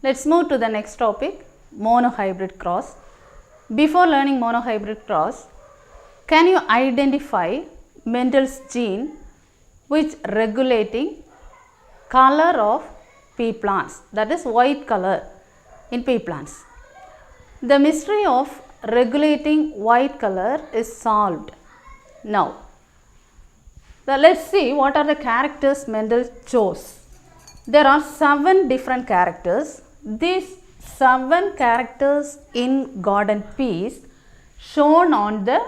Let's move to the next topic, monohybrid cross. Before learning monohybrid cross, can you identify Mendel's gene which regulating color of pea plants, that is white color in pea plants? The mystery of regulating white color is solved. Now, let's see what are the characters Mendel chose. There are 7 different characters. These 7 characters in garden peas shown on the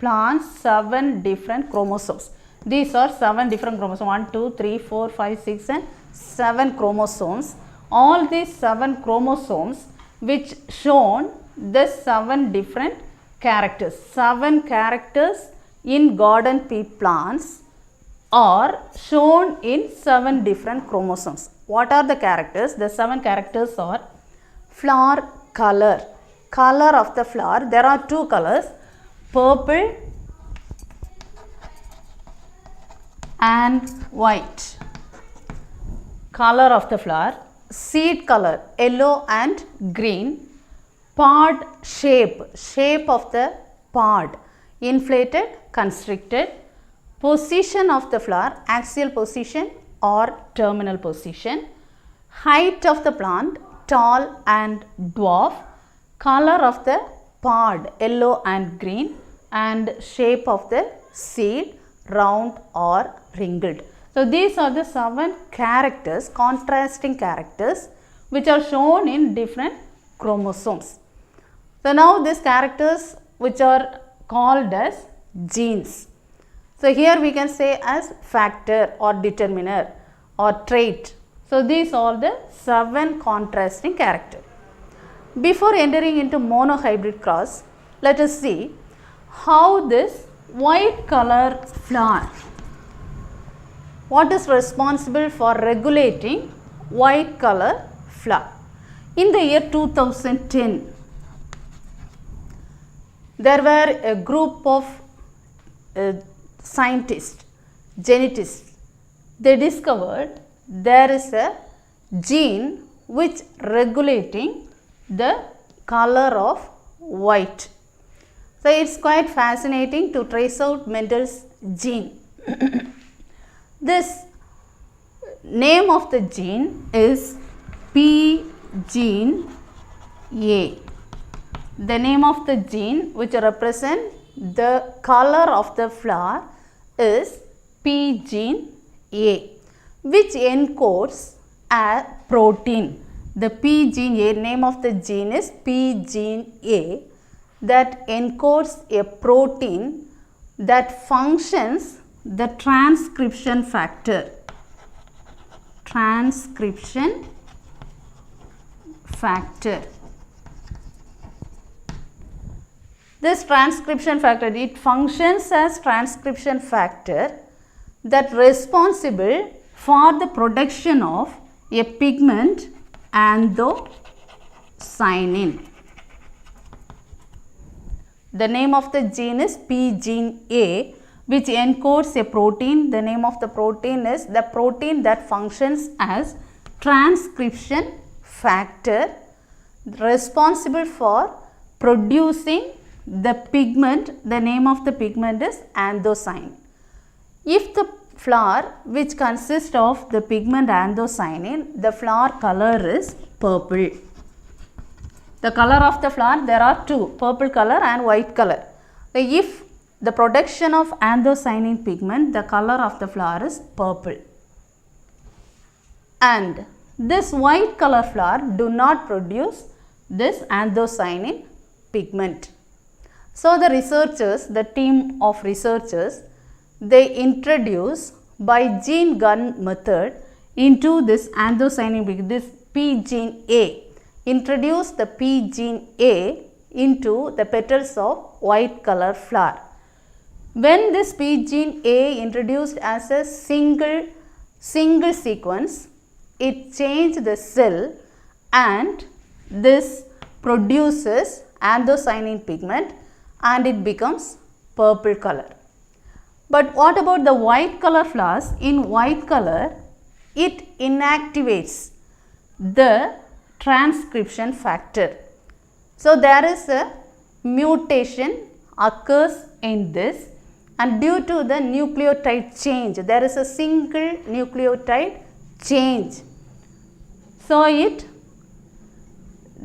plant's 7 different chromosomes. These are 7 different chromosomes, 1, 2, 3, 4, 5, 6 and 7 chromosomes. All these 7 chromosomes which shown the 7 different characters. 7 characters in garden pea plants are shown in 7 different chromosomes. What are the characters? The 7 characters are flower color. Color of the flower. There are 2 colors, purple and white. Color of the flower. Seed color, yellow and green. Pod shape, shape of the pod, inflated, constricted. Position of the flower, axial position or terminal position. Height of the plant, tall and dwarf. Color of the pod, yellow and green, and shape of the seed, round or wrinkled. So, these are the 7 characters, contrasting characters which are shown in different chromosomes. So, now these characters which are called as genes. So, here we can say as factor or determiner or trait. So, these are the 7 contrasting characters. Before entering into monohybrid cross, let us see how this white color flower, what is responsible for regulating white color flower. In the year 2010, there were a group of scientists, geneticists. They discovered there is a gene which regulating the color of white. So, it is quite fascinating to trace out Mendel's gene. This name of the gene is P gene A. The name of the gene which represent the color of the flower is P gene A, which encodes a protein. The P gene A, name of the gene is P gene A, that encodes a protein that functions the transcription factor. Transcription factor. This transcription factor, it functions as transcription factor that responsible for the production of a pigment anthocyanin. The name of the gene is P gene A, which encodes a protein. The name of the protein is the protein that functions as transcription factor responsible for producing the pigment. The name of the pigment is anthocyanin. If the flower which consists of the pigment anthocyanin, the flower color is purple. The color of the flower, there are 2, purple color and white color. If the production of anthocyanin pigment, the color of the flower is purple. And this white color flower do not produce this anthocyanin pigment. So, the researchers, the team of researchers, they introduce by gene gun method into this anthocyanin pigment, this P gene A. Introduce the P gene A into the petals of white color flower. When this P gene A introduced as a single sequence, it changed the cell and this produces anthocyanin pigment and it becomes purple color. But what about the white color flowers? In white color, it inactivates the transcription factor. So there is a mutation occurs in this, and due to the nucleotide change, there is a single nucleotide change. So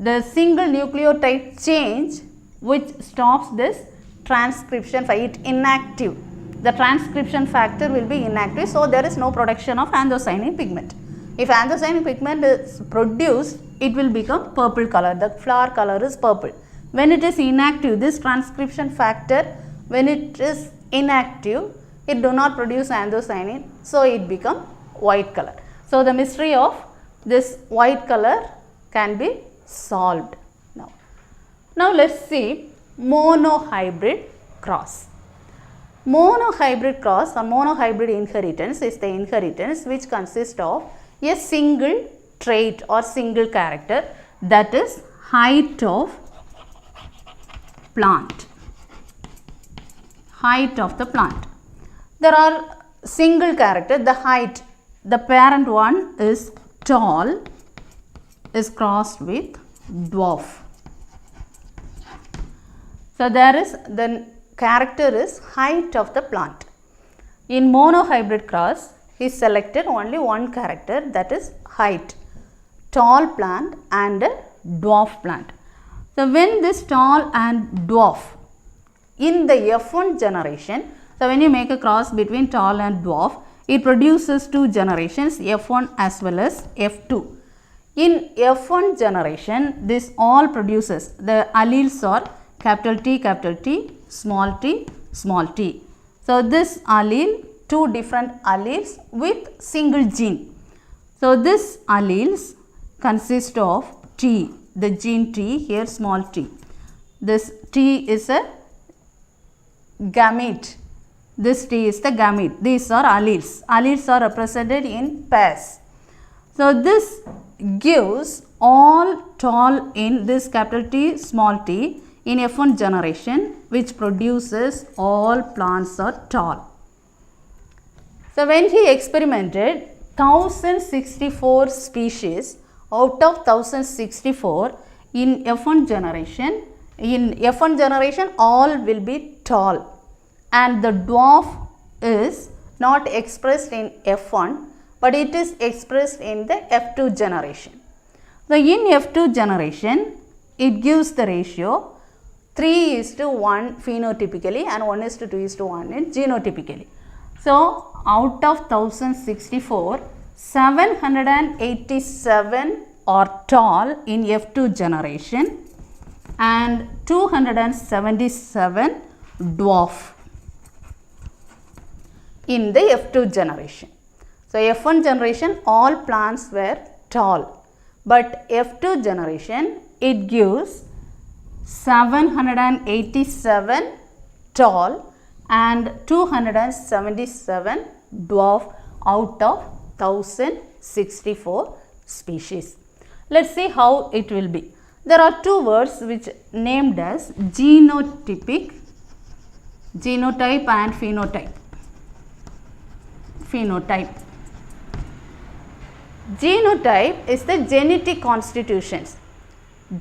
the single nucleotide change which stops this transcription, it inactive. The transcription factor will be inactive, so there is no production of anthocyanin pigment. If anthocyanin pigment is produced, it will become purple color. The flower color is purple. When it is inactive, this transcription factor, when it is inactive, it do not produce anthocyanin, so it become white color. So the mystery of this white color can be solved now. Now let's see monohybrid cross. Monohybrid cross or monohybrid inheritance is the inheritance which consists of a single trait or single character, that is height of plant. Height of the plant. There are single character, the height, the parent one is tall, is crossed with dwarf. So there is the character is height of the plant. In monohybrid cross, he selected only one character, that is height, tall plant and a dwarf plant. So when this tall and dwarf in the F1 generation, so when you make a cross between tall and dwarf, it produces two generations, F1 as well as F2. In F1 generation, this all produces, the alleles are capital T, small t, small t. So this allele, two different alleles with single gene. So this alleles consist of T, the gene T, here small t. This T is a gamete. This T is the gamete. These are alleles. Alleles are represented in pairs. So this gives all tall in this capital T, small t in F1 generation, which produces all plants are tall. So when he experimented 1064 species out of 1064 in F1 generation, all will be tall, and the dwarf is not expressed in F1, but it is expressed in the F2 generation. So in F2 generation, it gives the ratio 3:1 phenotypically and 1:2:1 in genotypically. So out of 1064, 787 are tall in F2 generation and 277 dwarf in the F2 generation. So F1 generation all plants were tall, but F2 generation it gives 787 tall and 277 dwarf out of 1064 species. Let's see how it will be. There are two words which named as genotypic, genotype and phenotype. Genotype is the genetic constitutions.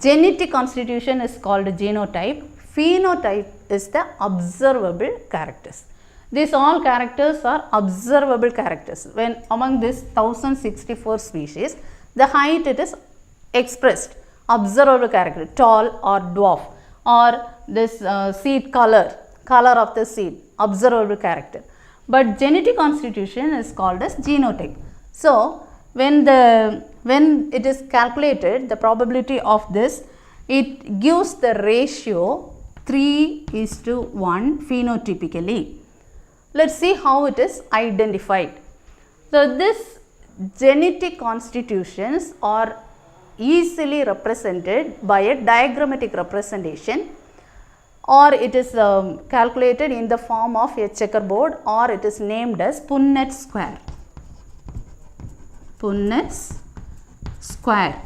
Genetic constitution is called genotype. Phenotype is the observable characters. These all characters are observable characters. When among this 1064 species, the height it is expressed, observable character, tall or dwarf, or this seed color of the seed, observable character. But genetic constitution is called as genotype. So when it is calculated, the probability of this, it gives the ratio 3:1 phenotypically. Let's see how it is identified. So this genetic constitutions are easily represented by a diagrammatic representation, or it is calculated in the form of a checkerboard, or it is named as Punnett square. Punnett's square,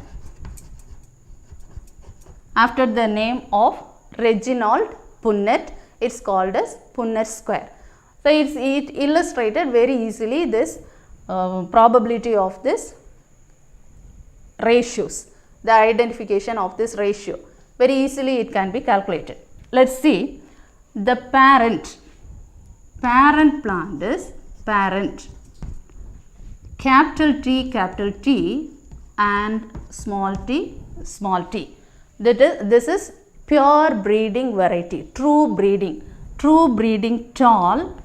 after the name of Reginald Punnett, it's called as Punnett square. So it illustrated very easily this probability of this ratios. the identification of this ratio. Very easily it can be calculated. Let's see. The parent plant is parent, capital T and small t. This is pure breeding variety, true breeding tall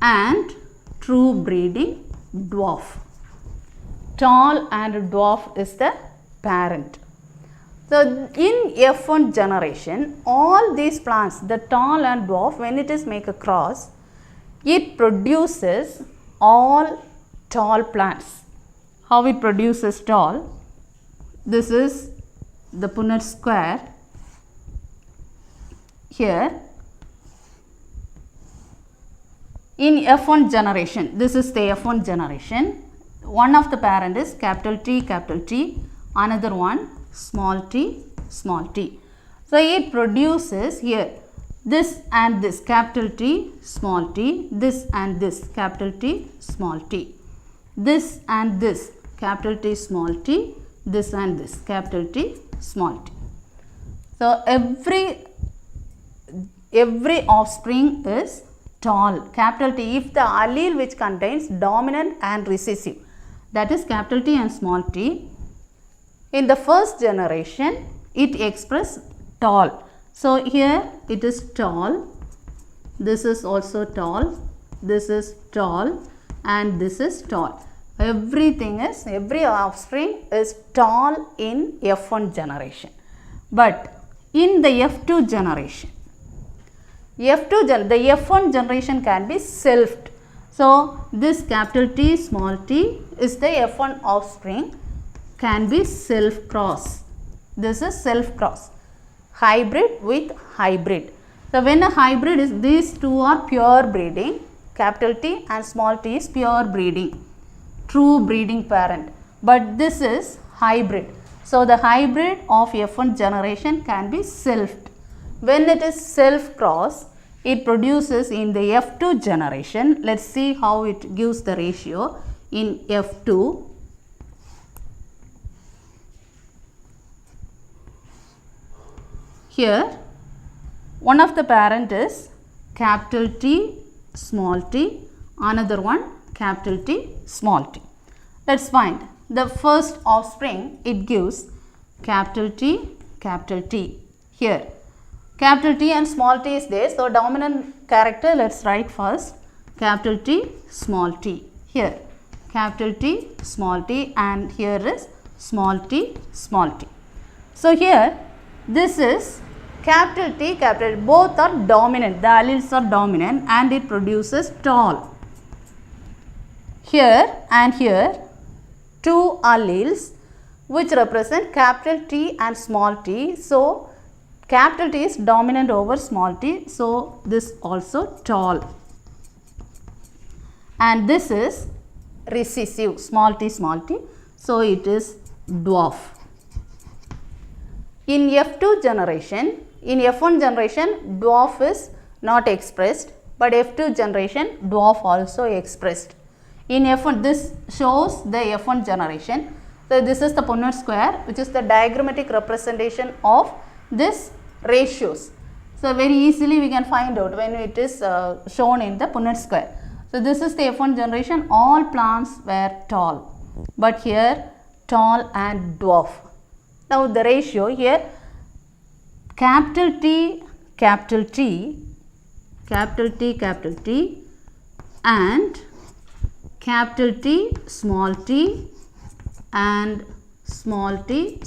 and true breeding dwarf. Tall and dwarf is the parent. So in F1 generation, all these plants, the tall and dwarf, when it is make a cross, it produces all tall plants. How it produces tall? This is the Punnett square. Here in F1 generation, this is the F1 generation. One of the parent is capital T, another one small t. So it produces here this and this, capital T, small t, this and this, capital T, small t, this and this, capital T, small t, this and this, capital T, small t. So every offspring is tall, capital T, if the allele which contains dominant and recessive, that is capital T and small t. In the first generation, it express tall. So here it is tall, this is also tall, this is tall, and this is tall. Every offspring is tall in F1 generation. But in the F2 generation, the F1 generation can be selfed. So this capital T, small t is the F1 offspring, can be self cross. This is self cross, hybrid with hybrid. So when a hybrid is, these two are pure breeding, capital T and small t is pure breeding, true breeding parent, but this is hybrid. So the hybrid of F1 generation can be selfed. When it is self cross, it produces in the F2 generation. Let's see how it gives the ratio in F2. Here one of the parent is capital T, small t, another one capital T, small t. Let's find the first offspring. It gives capital T. Here capital T and small t is there. So dominant character, let's write first capital T, small t. Here capital T, small t, and here is small t. So here this is capital T, both are dominant, the alleles are dominant, and it produces tall. Here and here two alleles which represent capital T and small t. So capital T is dominant over small t, so this also tall, and this is recessive, small t, so it is dwarf. In F2 generation, in F1 generation dwarf is not expressed, but F2 generation dwarf also expressed. In F1, this shows the F1 generation. So this is the Punnett square, which is the diagrammatic representation of this ratios. So very easily we can find out when it is shown in the Punnett square. So this is the F1 generation, all plants were tall, but here tall and dwarf. Now the ratio here, capital T, and capital T, small t, and small t.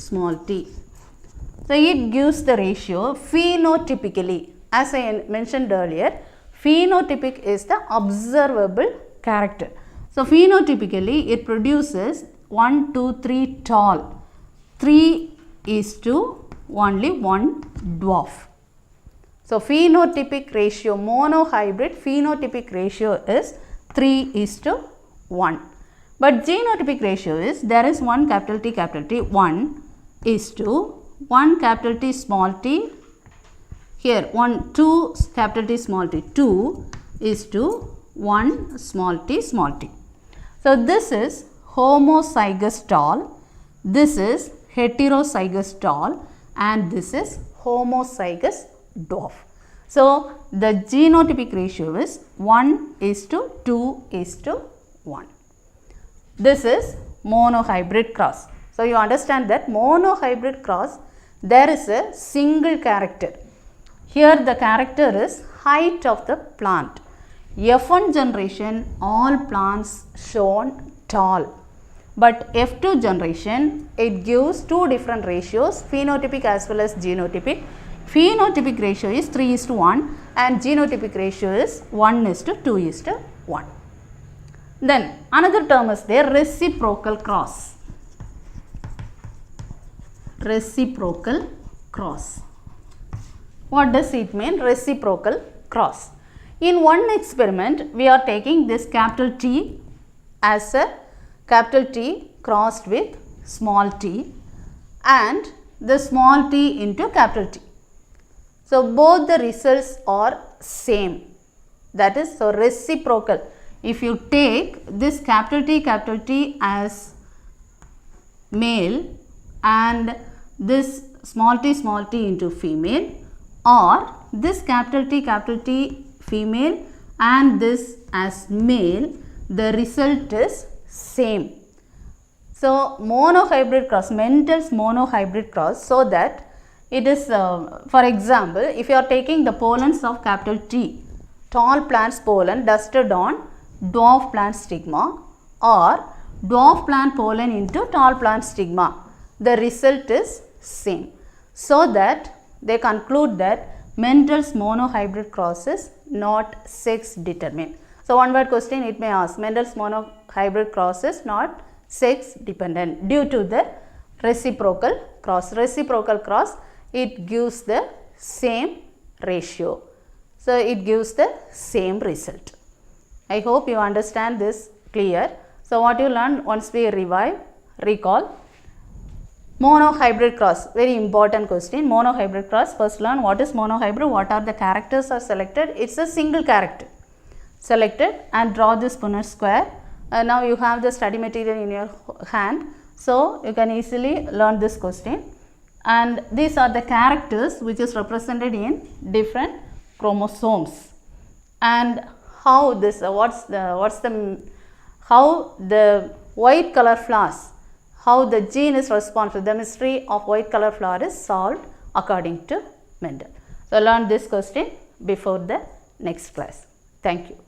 So it gives the ratio phenotypically. As I mentioned earlier, phenotypic is the observable character. So phenotypically it produces 1, 2, 3 tall, 3 is to only 1 dwarf. So phenotypic ratio, monohybrid phenotypic ratio is 3 is to 1. But genotypic ratio is, there is one capital T, 1 is to 1 capital T, small t. Here 1, 2 capital T, small t, 2 is to 1 small t. So this is homozygous tall, this is heterozygous tall, and this is homozygous dwarf. So, the genotypic ratio is 1:2:1. This is monohybrid cross. So, you understand that monohybrid cross, there is a single character. Here the character is height of the plant. F1 generation, all plants shown tall. But F2 generation, it gives two different ratios, phenotypic as well as genotypic. Phenotypic ratio is 3:1 and genotypic ratio is 1:2:1. Then another term is there, reciprocal cross. Reciprocal cross. What does it mean, reciprocal cross? In one experiment, we are taking this capital T as a capital T crossed with small t and the small t into capital T. So, both the results are same, that is, so reciprocal. If you take this capital T as male and this small t into female, or this capital T female and this as male, the result is same. So, monohybrid cross, Mendel's monohybrid cross, so that it is, for example, if you are taking the pollens of capital T, tall plants pollen dusted on dwarf plant stigma, or dwarf plant pollen into tall plant stigma, the result is same. So that they conclude that Mendel's monohybrid cross is not sex determined. So, one word question it may ask, Mendel's monohybrid cross is not sex dependent due to the reciprocal cross. Reciprocal cross, it gives the same ratio. So, it gives the same result. I hope you understand this clear. So, what you learn once we recall. Monohybrid cross, very important question. Monohybrid cross, first learn what is monohybrid, what are the characters are selected. It is a single character selected and draw this Punnett square. Now you have the study material in your hand, so you can easily learn this question. And these are the characters which is represented in different chromosomes. And how this, how the white color flowers, how the gene is responsible, the mystery of white color flower is solved according to Mendel. So, learn this question before the next class. Thank you.